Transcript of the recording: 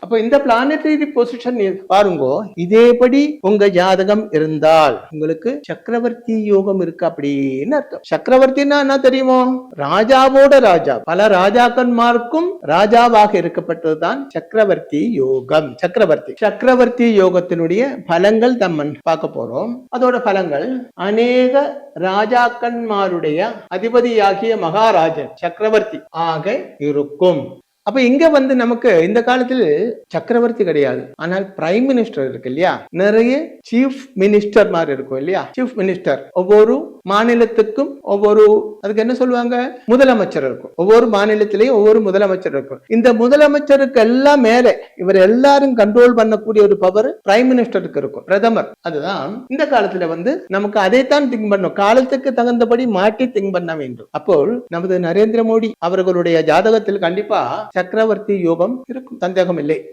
அப்ப இந்த planetary position பாருங்க, இதேபடி உங்க ஜாதகம் இருந்தால் உங்களுக்கு சக்கரவர்த்தி யோகம் இருக்கு அப்படின்னு அர்த்தம். சக்கரவர்த்தின்னா என்ன தெரியுமோ? ராஜாவோட ராஜா, பல ராஜாக்கன்மாருக்கும் ராஜாவாக இருக்கப்பட்டதுதான் சக்கரவர்த்தி யோகம். சக்கரவர்த்தி யோகத்தினுடைய பலங்கள் தம்மன் பார்க்க போறோம். அதோட பலங்கள் அநேக ராஜாக்கன்மாருடைய அதிபதியாகிய மகாராஜன் சக்கரவர்த்தி ஆக இருக்கும். அப்ப இங்க நமக்கு இந்த காலத்தில் சக்கரவர்த்தி கிடையாது, ஆனால் பிரைம் மினிஸ்டர் இருக்கு இல்லையா? நிறைய சீஃப் மினிஸ்டர் மாதிரி இருக்கும் இல்லையா? சீஃப் மினிஸ்டர் ஒவ்வொரு மாநிலத்துக்கும் அதுக்கு என்ன சொல்லுவாங்க? முதலமைச்சர் இருக்கும். ஒவ்வொரு மாநிலத்திலையும் ஒவ்வொரு முதலமைச்சர் இருக்கும். இந்த முதலமைச்சருக்கு எல்லாம் மேலே இவர் எல்லாரும் கண்ட்ரோல் பண்ணக்கூடிய ஒரு பவர் பிரைம் மினிஸ்டருக்கு இருக்கும், பிரதமர். அதுதான் இந்த காலத்துல நமக்கு அதைத்தான் திங்க் பண்ணும், காலத்துக்கு தகுந்தபடி மாற்றி திங்க் பண்ண வேண்டும். அப்போ நமது நரேந்திர மோடி அவர்களுடைய ஜாதகத்தில் கண்டிப்பா சக்கரவர்த்தி யோகம் இருக்கும், சந்தேகம் இல்லை.